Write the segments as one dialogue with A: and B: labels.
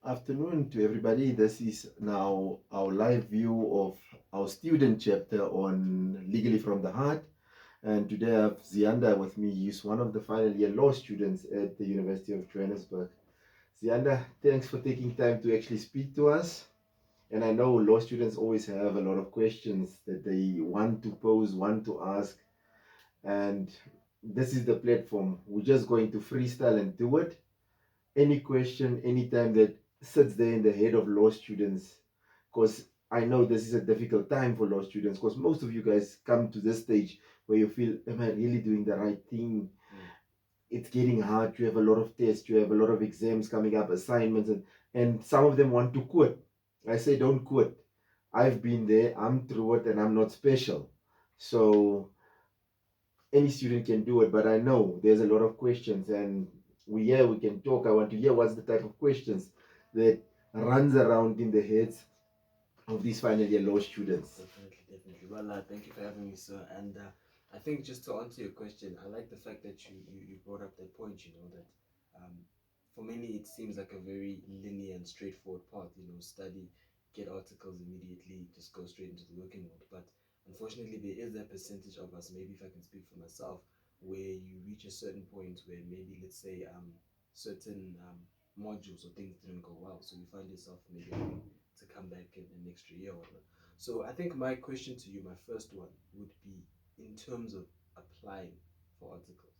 A: Afternoon to everybody. This is now our live view of our student chapter on Legally from the Heart. And today I have Zianda with me. He's one of the final year law students at the University of Johannesburg. Zianda, thanks for taking time to actually speak to us. And I know law students always have a lot of questions that they want to pose, want to ask. And this is the platform. We're just going to freestyle and do it. Any question, anytime that sits there in the head of law students, because I know this is a difficult time for law students, because most of you guys come to this stage where you feel, am I really doing the right thing? It's getting hard. You have a lot of tests, you have a lot of exams coming up, assignments, and some of them want to quit. I say, don't quit. I've been there, I'm through it, and I'm not special. So any student can do it, but I know there's a lot of questions, and we can talk. I want to hear what's the type of questions that runs around in the heads of these final year law students.
B: Definitely. Well, thank you for having me, sir. And I think just to answer your question, I like the fact that you brought up that point. That for many it seems like a very linear and straightforward path. Study, get articles immediately, just go straight into the working world. But unfortunately, there is that percentage of us. Maybe if I can speak for myself, where you reach a certain point where maybe let's say certain modules or things didn't go well, so you find yourself maybe having to come back in an extra year or whatnot. So I think my question to you, my first one, would be in terms of applying for articles.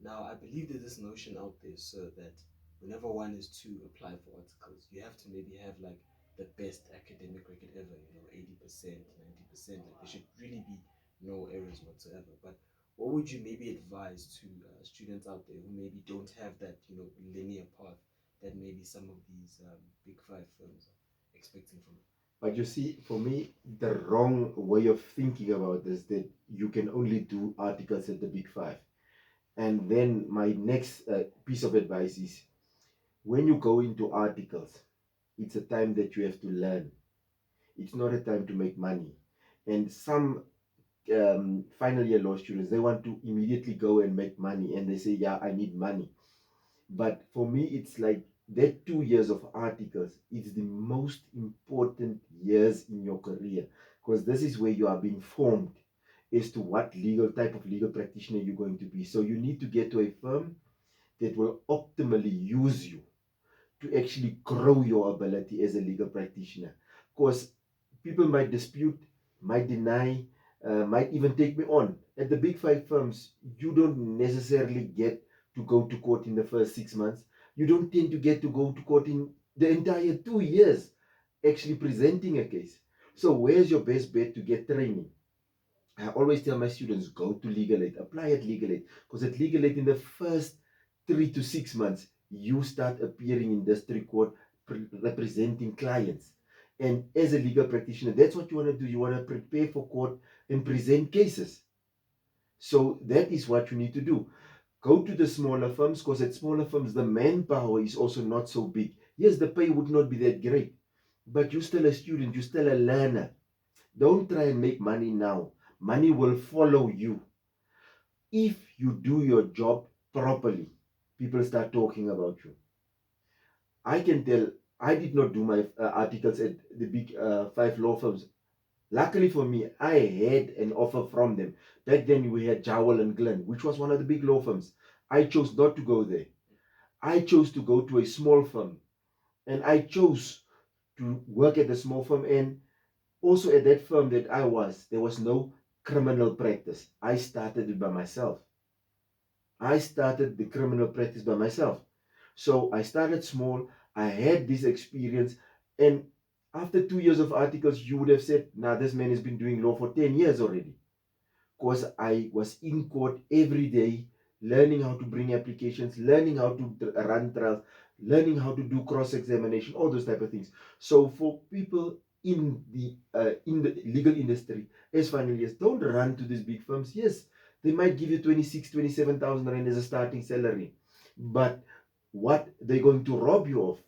B: Now, I believe there's this notion out there, sir, that whenever one is to apply for articles, you have to maybe have like the best academic record ever, 80%, 90%. Like there should really be no errors whatsoever. But what would you maybe advise to students out there who maybe don't have that, linear path that maybe some of these big five firms are expecting from them?
A: But you see, for me, the wrong way of thinking about this that you can only do articles at the big five. And then my next piece of advice is when you go into articles, it's a time that you have to learn. It's not a time to make money. And some final year law students, they want to immediately go and make money, and they say, yeah, I need money. But for me, it's like that 2 years of articles, it's the most important years in your career, because this is where you are being formed as to what legal type of legal practitioner you're going to be. So you need to get to a firm that will optimally use you to actually grow your ability as a legal practitioner. Because people might dispute, might deny, might even take me on. At the big five firms, you don't necessarily get to go to court in the first 6 months. You don't tend to get to go to court in the entire 2 years actually presenting a case. So, where's your best bet to get training? I always tell my students, go to Legal Aid, apply at Legal Aid, because at Legal Aid, in the first 3 to 6 months, you start appearing in district court representing clients. And as a legal practitioner, that's what you want to do. You want to prepare for court and present cases. So that is what you need to do. Go to the smaller firms, because at smaller firms, the manpower is also not so big. Yes, the pay would not be that great, but you're still a student, you're still a learner. Don't try and make money now. Money will follow you. If you do your job properly, people start talking about you. I can tell I did not do my articles at the big five law firms. Luckily for me, I had an offer from them. Back then, we had Jowell and Glenn, which was one of the big law firms. I chose not to go there. I chose to go to a small firm. And I chose to work at the small firm. And also at that firm that I was, there was no criminal practice. I started it by myself. I started the criminal practice by myself. So I started small. I had this experience. And after 2 years of articles, you would have said, nah, this man has been doing law for 10 years already. Because I was in court every day, learning how to bring applications, learning how to run trials, learning how to do cross-examination, all those type of things. So for people in the legal industry as final years, don't run to these big firms. Yes, they might give you 26, 27,000 rand as a starting salary, but what they're going to rob you of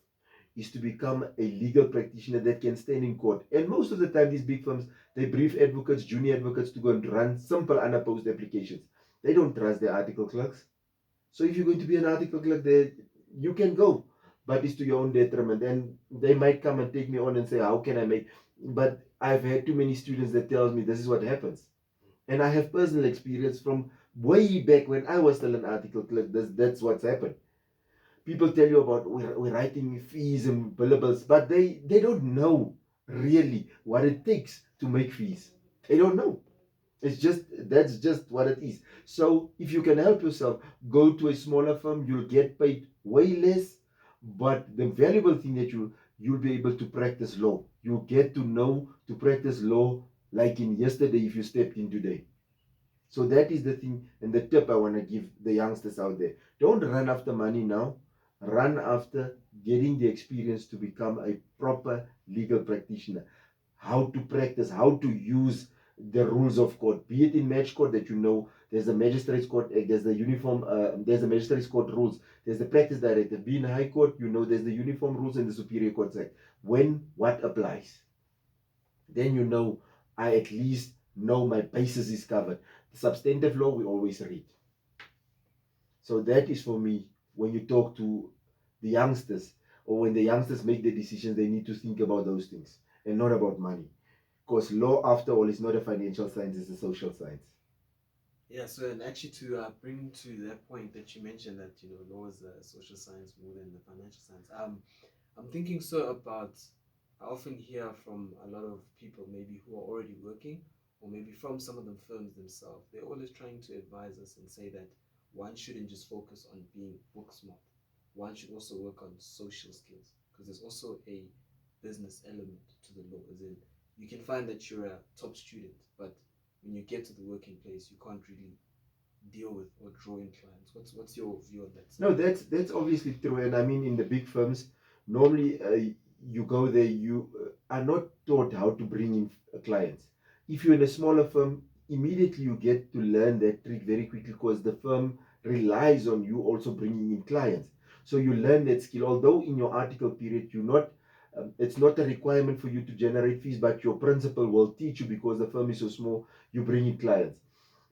A: is to become a legal practitioner that can stand in court. And most of the time, these big firms, they brief advocates, junior advocates to go and run simple unopposed applications. They don't trust their article clerks. So if you're going to be an article clerk there, you can go. but it's to your own detriment. And they might come and take me on and say, how can I make? But I've had too many students that tells me this is what happens. And I have personal experience from way back when I was still an article clerk. That's what's happened. People tell you about we're writing fees and billables, but they don't know really what it takes to make fees. They don't know. It's just that's just what it is. So if you can help yourself, go to a smaller firm, you'll get paid way less, but the valuable thing that you'll be able to practice law. You get to know to practice law like in yesterday if you stepped in today. So that is the thing and the tip I want to give the youngsters out there. Don't run after money now. Run after getting the experience to become a proper legal practitioner. How to practice, how to use the rules of court, be it in match court that you know there's the magistrates court act, there's the uniform, there's the magistrates court rules, there's the practice directive. Be in high court, you know there's the uniform rules and the superior courts act. When what applies, then you know I at least know my basis is covered. The substantive law we always read. So that is for me when you talk to the youngsters or when the youngsters make the decisions, they need to think about those things and not about money. Because law, after all, is not a financial science, it's a social science.
B: Yeah, so and actually to bring to that point that you mentioned that law is a social science more than the financial science. I'm thinking so about. I often hear from a lot of people maybe who are already working, or maybe from some of the firms themselves. They're always trying to advise us and say that one shouldn't just focus on being book smart. One should also work on social skills because there's also a business element to the law. As in, you can find that you're a top student, but when you get to the working place, you can't really deal with or draw in clients. What's your view on that side?
A: No, that's obviously true. And I mean, in the big firms, normally you go there, you are not taught how to bring in clients. If you're in a smaller firm, immediately you get to learn that trick very quickly because the firm relies on you also bringing in clients. So you learn that skill. Although in your article period, you're not, it's not a requirement for you to generate fees, but your principal will teach you because the firm is so small, you bring in clients,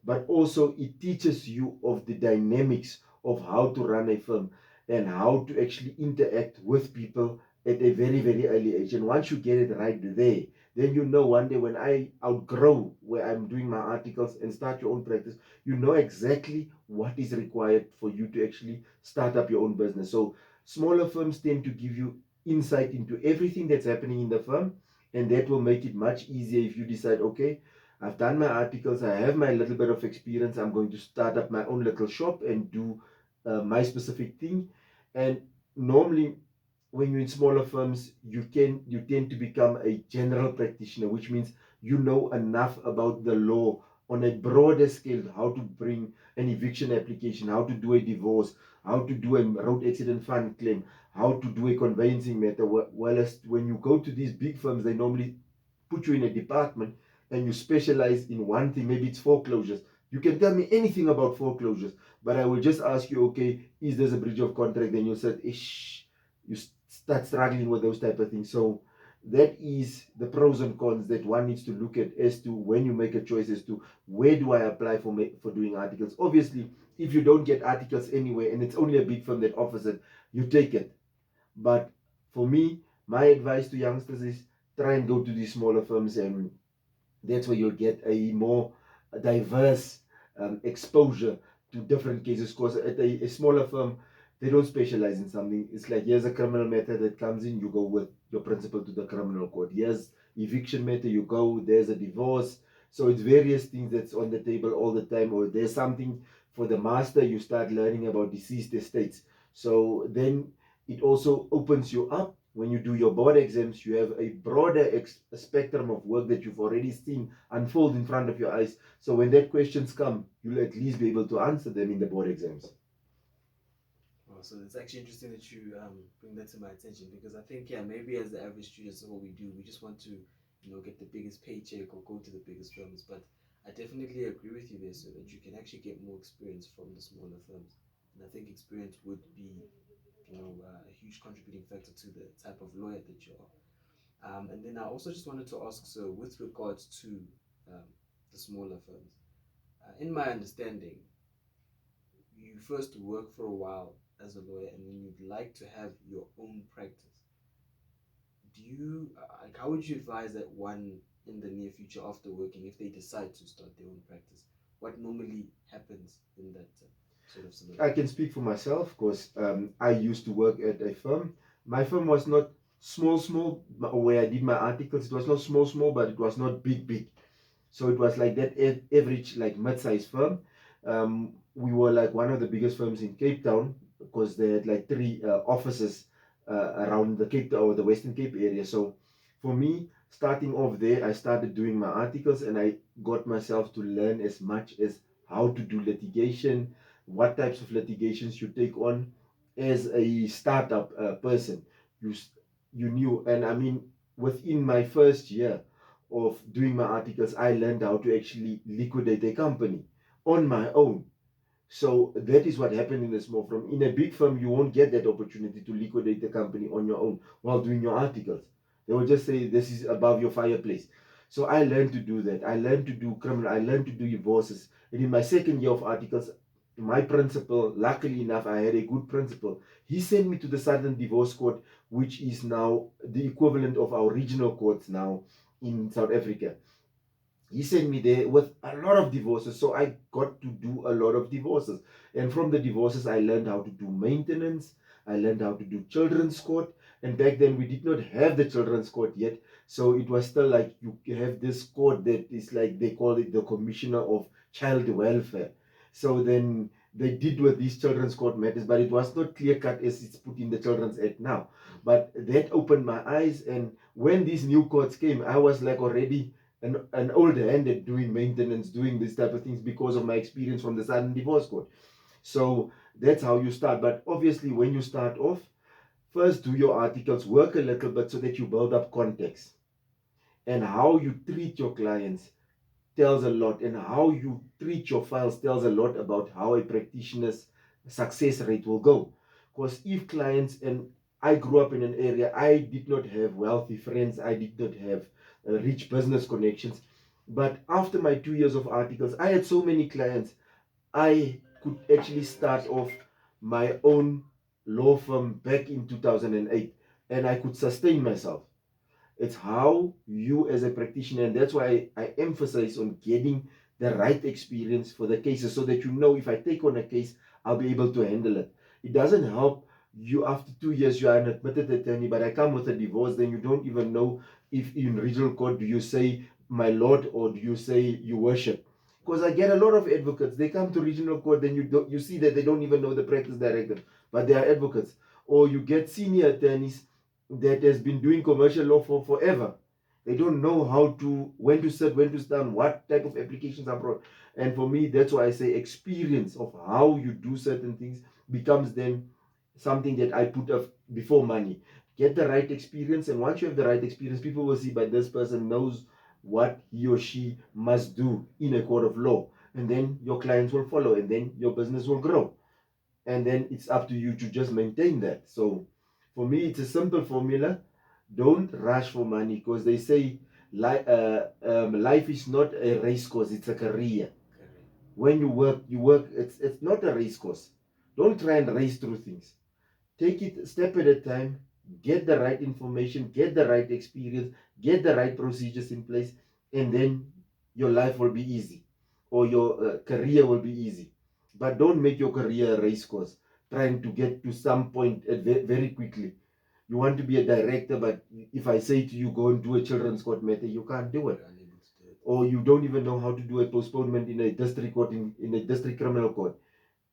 A: but also it teaches you of the dynamics of how to run a firm and how to actually interact with people at a very very early age. And once you get it right there, then you know one day when I outgrow where I'm doing my articles and start your own practice, you know exactly what is required for you to actually start up your own business. So smaller firms tend to give you insight into everything that's happening in the firm, and that will make it much easier if you decide, okay, I've done my articles, I have my little bit of experience, I'm going to start up my own little shop and do my specific thing. And normally when you're in smaller firms, you tend to become a general practitioner, which means you know enough about the law on a broader scale, how to bring an eviction application, how to do a divorce, how to do a road accident fund claim, how to do a conveyancing matter. Whereas when you go to these big firms, they normally put you in a department and you specialize in one thing. Maybe it's foreclosures. You can tell me anything about foreclosures, but I will just ask you, okay, is there a breach of contract? Then you said, ish, you start struggling with those type of things. So that is the pros and cons that one needs to look at as to when you make a choice as to where do I apply for doing articles. Obviously, if you don't get articles anywhere and it's only a big firm that offers it, you take it. But for me, my advice to youngsters is try and go to these smaller firms, and that's where you'll get a more diverse exposure to different cases. Because at a smaller firm, they don't specialize in something. It's like, here's a criminal matter that comes in, you go with your principal to the criminal court. Here's eviction matter, you go, there's a divorce. So it's various things that's on the table all the time. Or there's something for the master, you start learning about deceased estates. So then it also opens you up. When you do your board exams, you have a broader spectrum of work that you've already seen unfold in front of your eyes. So when that questions come, you'll at least be able to answer them in the board exams.
B: Oh, so it's actually interesting that you bring that to my attention because I think maybe as the average student, so what we do, we just want to get the biggest paycheck or go to the biggest firms. But I definitely agree with you there, so that you can actually get more experience from the smaller firms, and I think experience would be a huge contributing factor to the type of lawyer that you are. And then I also just wanted to ask, so with regards to um, the smaller firms, in my understanding, you first work for a while as a lawyer and when you'd like to have your own practice, do you like how would you advise that one in the near future after working, if they decide to start their own practice, what normally happens in that sort of scenario?
A: I can speak for myself because I used to work at a firm. My firm was not small, where I did my articles. It was not small, but it was not big. So it was like that average, like mid-sized firm. We were like one of the biggest firms in Cape Town because they had like three offices around the Cape Town or the Western Cape area. So for me, starting off there, I started doing my articles and I got myself to learn as much as how to do litigation, what types of litigations you take on as a startup person. You you knew, and I mean, within my first year of doing my articles, I learned how to actually liquidate a company on my own. So that is what happened in a small firm. In a big firm, you won't get that opportunity to liquidate the company on your own while doing your articles. They will just say this is above your fireplace. So I learned to do that. I learned to do criminal. I learned to do divorces. And in my second year of articles, my principal, luckily enough, I had a good principal. He sent me to the Southern Divorce Court, which is now the equivalent of our regional courts now in South Africa. He sent me there with a lot of divorces, so I got to do a lot of divorces. And from the divorces, I learned how to do maintenance. I learned how to do children's court. And back then, we did not have the children's court yet, so it was still like you have this court that is like they call it the commissioner of child welfare. So then they did with these children's court matters, but it was not clear cut as it's put in the Children's Act now. But that opened my eyes, and when these new courts came, I was like already an old hand at doing maintenance, doing this type of things because of my experience from the Southern Divorce Court. So that's how you start. But obviously, when you start off, first do your articles, work a little bit so that you build up context. And how you treat your clients tells a lot, and how you treat your files tells a lot about how a practitioner's success rate will go. Because if clients, and I grew up in an area, I did not have wealthy friends, I did not have rich business connections. But after my 2 years of articles, I had so many clients, I could actually start off my own law firm back in 2008, and I could sustain myself. It's how you as a practitioner, and that's why I emphasize on getting the right experience for the cases so that you know if I take on a case, I'll be able to handle it. It doesn't help you after 2 years you are an admitted attorney, but I come with a divorce, then you don't even know if in regional court do you say my lord or do you say you worship. Because I get a lot of advocates, they come to regional court, then you see that they don't even know the practice director, but they are advocates. Or you get senior attorneys that has been doing commercial law for forever. They don't know how to when to sit, when to stand, what type of applications are brought. And for me, that's why I say experience of how you do certain things becomes then something that I put up before money. Get the right experience, and once you have the right experience, people will see, but this person knows what he or she must do in a court of law. And then your clients will follow, and then your business will grow, and then it's up to you to just maintain that. So for me, it's a simple formula. Don't rush for money, because they say life is not a race course, it's a career.
B: Correct.
A: When you work, it's not a race course. Don't try and race through things. Take it step at a time, get the right information, get the right experience, get the right procedures in place, and then your life will be easy, or your career will be easy. But don't make your career a race course, trying to get to some point very quickly. You want to be a director, but if I say to you, go and do a children's court matter, you can't do it.
B: You're unable to do it.
A: Or you don't even know how to do a postponement in a district court, in a district criminal court,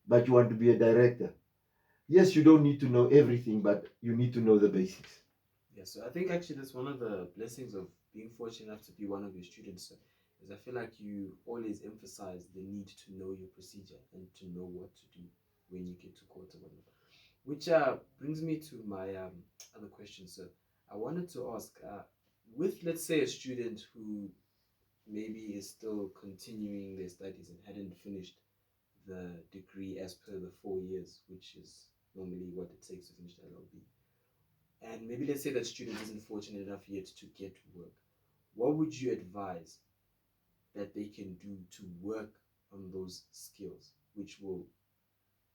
A: but you want to be a director. Yes, you don't need to know everything, but you need to know the basics.
B: Yeah, so I think actually that's one of the blessings of being fortunate enough to be one of your students, sir, is I feel like you always emphasize the need to know your procedure and to know what to do when you get to court or whatnot. Which brings me to my other question, sir. I wanted to ask, with let's say a student who maybe is still continuing their studies and hadn't finished the degree as per the 4 years, which is normally what it takes to finish the LLB. And maybe let's say that student isn't fortunate enough yet to get work. What would you advise that they can do to work on those skills, which will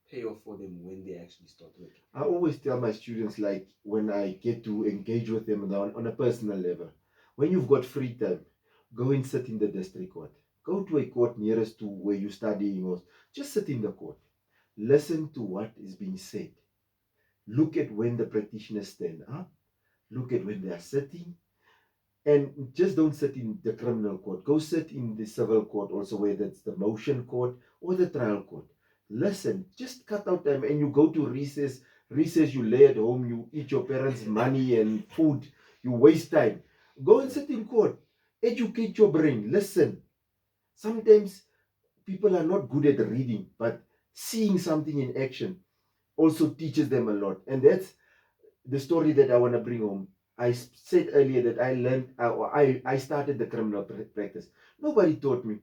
B: pay off for them when they actually start working.
A: I always tell my students, like when I get to engage with them on a personal level, when you've got free time, go and sit in the district court. Go to a court nearest to where you're studying, or just sit in the court. Listen to what is being said. Look at when the practitioners stand up. Look at when they are sitting. And just don't sit in the criminal court. Go sit in the civil court also, whether it's the motion court or the trial court. Listen, just cut out time and you go to recess. Recess, you lay at home, you eat your parents' money and food, you waste time. Go and sit in court. Educate your brain. Listen. Sometimes people are not good at reading, but seeing something in action also teaches them a lot. And that's the story that I want to bring home. I said earlier that I learned, I started the criminal practice. Nobody taught me.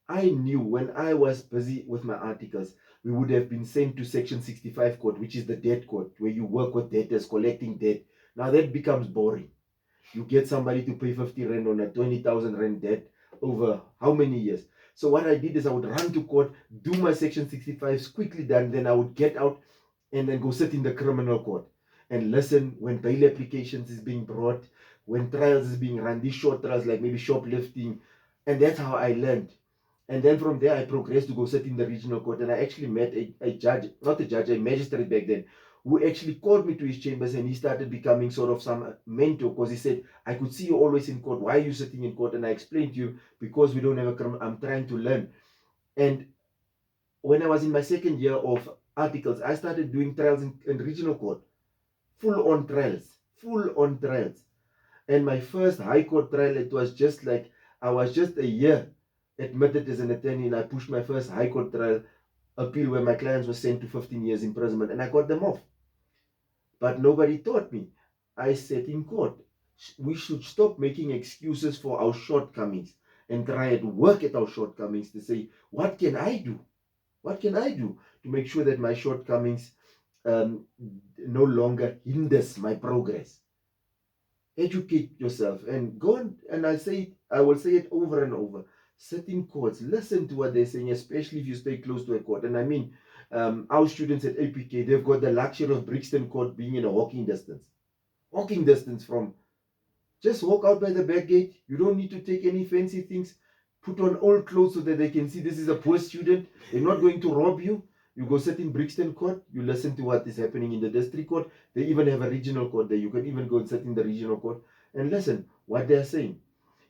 A: I knew when I was busy with my articles, we would have been sent to Section 65 court, which is the debt court, where you work with debtors, collecting debt. Now that becomes boring. You get somebody to pay 50 rand on a 20,000 rand debt over how many years? So what I did is I would run to court, do my Section 65s quickly done, then I would get out and then go sit in the criminal court and listen when bail applications is being brought, when trials is being run, these short trials like maybe shoplifting, and that's how I learned. And then from there, I progressed to go sit in the regional court. And I actually met a judge, not a judge, a magistrate back then, who actually called me to his chambers and he started becoming sort of some mentor because he said, I could see you always in court. Why are you sitting in court? And I explained to you, because we don't have a criminal, I'm trying to learn. And when I was in my second year of articles, I started doing trials in regional court, full on trials, full on trials. And my first high court trial, it was just like I was just a year admitted as an attorney, and I pushed my first high court trial appeal where my clients were sent to 15 years imprisonment, and I got them off. But nobody taught me. I said in court, we should stop making excuses for our shortcomings and try and work at our shortcomings to say, what can I do? What can I do to make sure that my shortcomings um, no longer hinders my progress? Educate yourself and go and I will say it over and over. Sit in courts, listen to what they're saying, especially if you stay close to a court. And I mean, our students at APK, they've got the luxury of Brixton Court being in a walking distance from. Just walk out by the back gate. You don't need to take any fancy things. Put on old clothes so that they can see this is a poor student. They're not going to rob you. You go sit in Brixton Court. You listen to what is happening in the district court. They even have a regional court there. You can even go and sit in the regional court and listen what they're saying.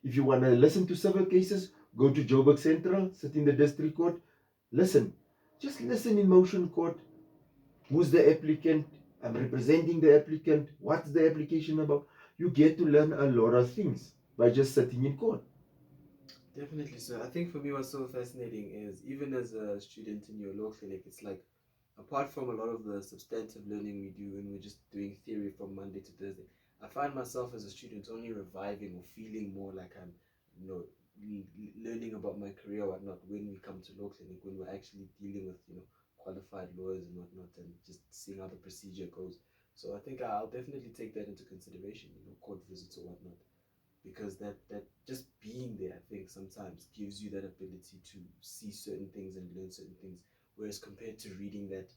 A: If you want to listen to civil cases, go to Joburg Central, sit in the district court. Listen. Just listen in motion court. Who's the applicant? I'm representing the applicant. What's the application about? You get to learn a lot of things by just sitting in court.
B: Definitely. So I think for me, what's so fascinating is even as a student in your law clinic, it's like apart from a lot of the substantive learning we do and we're just doing theory from Monday to Thursday, I find myself as a student only reviving or feeling more like I'm, you know, learning about my career or whatnot when we come to law clinic, when we're actually dealing with, qualified lawyers and whatnot and just seeing how the procedure goes. So I think I'll definitely take that into consideration, court visits or whatnot, because that just being there, I think sometimes gives you that ability to see certain things and learn certain things, whereas compared to reading that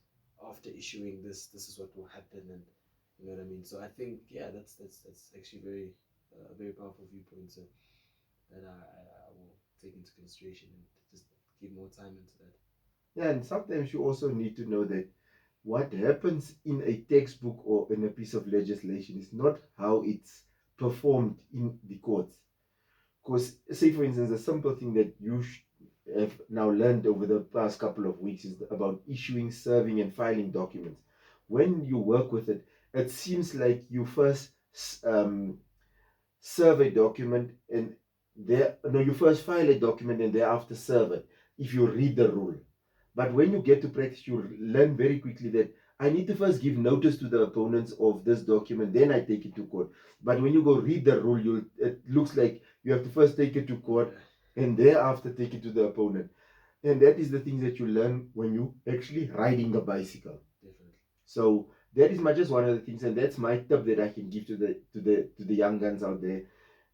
B: after issuing this is what will happen, and you know what I mean. So I think, yeah, that's actually very powerful viewpoint, so that I will take into consideration and just give more time into that.
A: Yeah, and sometimes you also need to know that what happens in a textbook or in a piece of legislation is not how it's performed in the courts. Because, say, for instance, a simple thing that you have now learned over the past couple of weeks is about issuing, serving, and filing documents. When you work with it, it seems like you first um, serve a document and there no you first file a document and thereafter serve it if you read the rule. But when you get to practice, you learn very quickly that I need to first give notice to the opponents of this document, then I take it to court. But when you go read the rule, it looks like you have to first take it to court and thereafter take it to the opponent. And that is the things that you learn when you actually riding a bicycle.
B: Definitely.
A: So that is just one of the things, and that's my tip that I can give to the young guns out there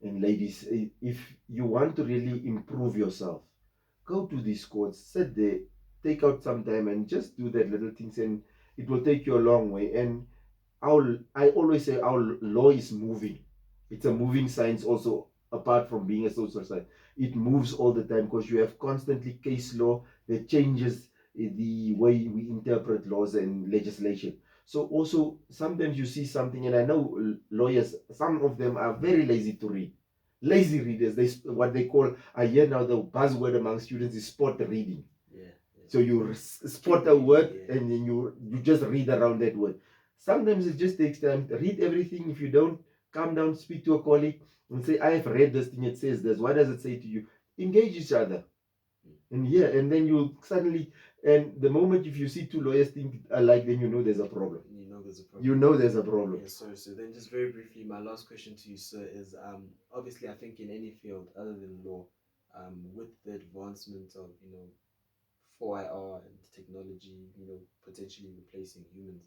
A: and ladies. If you want to really improve yourself, go to these courts, sit there, take out some time and just do that little things, and it will take you a long way. And I always say our law is moving. It's a moving science also, apart from being a social science. It moves all the time because you have constantly case law that changes the way we interpret laws and legislation. So also sometimes you see something, and I know lawyers, some of them are very lazy to read. Lazy readers, what they call, I hear now the buzzword among students is spot reading.
B: Yeah.
A: So you spot a word, and then you just read around that word. Sometimes it just takes time. Read everything. If you don't, calm down, speak to a colleague and say, I have read this thing, it says this. What does it say to you? Engage each other. And yeah, and then you'll suddenly, and the moment if you see two lawyers think alike, then you know there's a problem.
B: You know there's a problem.
A: You know there's a problem.
B: Yes, sorry. So then, just very briefly, my last question to you, sir, is obviously I think in any field other than law, with the advancement of 4IR and technology, potentially replacing humans,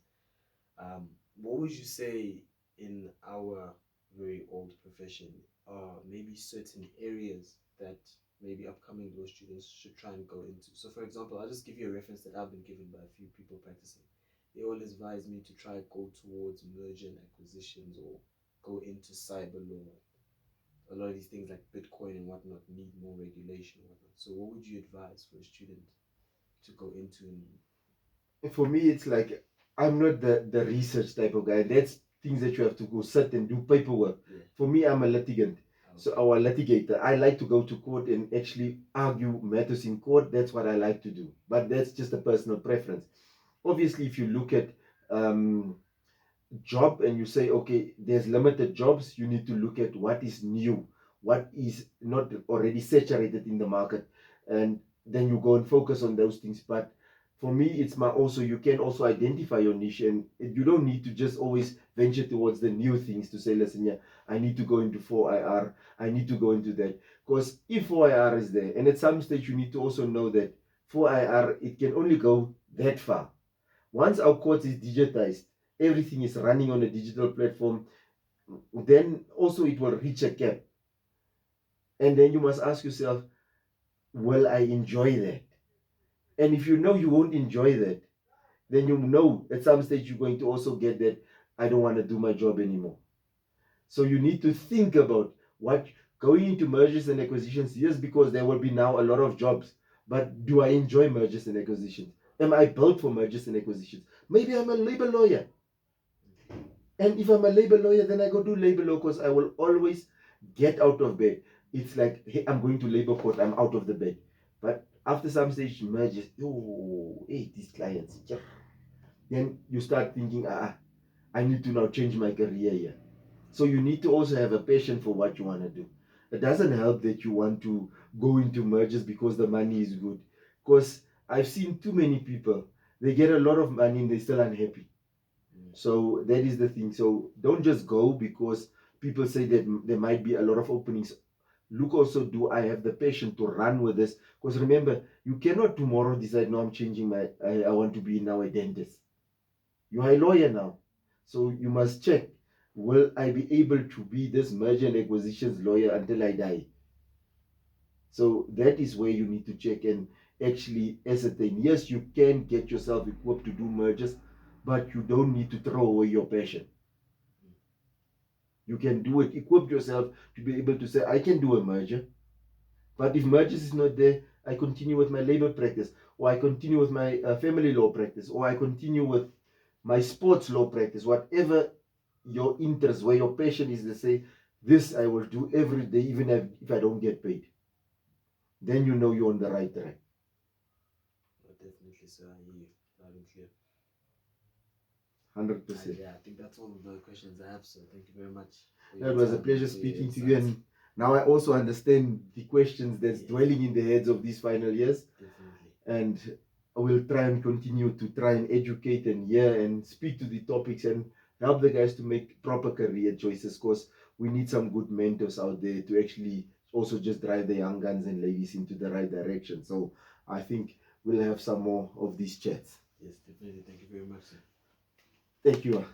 B: what would you say in our very old profession are maybe certain areas that maybe upcoming law students should try and go into? So, for example, I'll just give you a reference that I've been given by a few people practicing. They always advise me to try go towards merger and acquisitions or go into cyber law. A lot of these things like Bitcoin and whatnot need more regulation and whatnot. So, what would you advise for a student to go into?
A: For me, it's like I'm not the research type of guy. That's things that you have to go sit and do paperwork.
B: Yeah.
A: For me, I'm a litigant. So our litigator, I like to go to court and actually argue matters in court. That's what I like to do. But that's just a personal preference. Obviously, if you look at job and you say, okay, there's limited jobs, you need to look at what is new, what is not already saturated in the market, and then you go and focus on those things. But for me, it's also you can also identify your niche, and you don't need to just always venture towards the new things to say, listen, yeah, I need to go into 4IR, I need to go into that. Because if 4IR is there, and at some stage you need to also know that 4IR, it can only go that far. Once our court is digitized, everything is running on a digital platform, then also it will reach a cap. And then you must ask yourself, will I enjoy that? And if you know you won't enjoy that, then you know at some stage you're going to also get that, I don't want to do my job anymore. So you need to think about what going into mergers and acquisitions, yes, because there will be now a lot of jobs. But do I enjoy mergers and acquisitions? Am I built for mergers and acquisitions? Maybe I'm a labor lawyer. And if I'm a labor lawyer, then I go do labor law because I will always get out of bed. It's like, hey, I'm going to labor court, I'm out of the bed. But after some stage merges, oh, hey, these clients, yeah. Then you start thinking, I need to now change my career here. So you need to also have a passion for what you want to do. It doesn't help that you want to go into mergers because the money is good. Because I've seen too many people, they get a lot of money and they're still unhappy. So that is the thing. So don't just go because people say that there might be a lot of openings. Look also, do I have the passion to run with this? Because remember, you cannot tomorrow decide, no, I'm changing I want to be now a dentist. You are a lawyer now. So you must check, will I be able to be this merger and acquisitions lawyer until I die? So that is where you need to check and actually ascertain. Yes, you can get yourself equipped to do mergers, but you don't need to throw away your passion. You can do it, equip yourself to be able to say, I can do a merger. But if mergers is not there, I continue with my labor practice, or I continue with my family law practice, or I continue with my sports law practice, whatever your interest, where your passion is, to say, this I will do every day, even if I don't get paid. Then you know you're on the right track.
B: Oh, definitely, sir. I hear you loud and clear.
A: 100%.
B: Yeah, I think that's all of the questions I have, so thank you very much.
A: It was a pleasure speaking to you, and now I also understand the questions that's dwelling in the heads of these final years.
B: Definitely.
A: And I will try and continue to try and educate and hear and speak to the topics and help the guys to make proper career choices, because we need some good mentors out there to actually also just drive the young guns and ladies into the right direction. So I think we'll have some more of these chats.
B: Yes, definitely. Thank you very much, sir.
A: Thank you.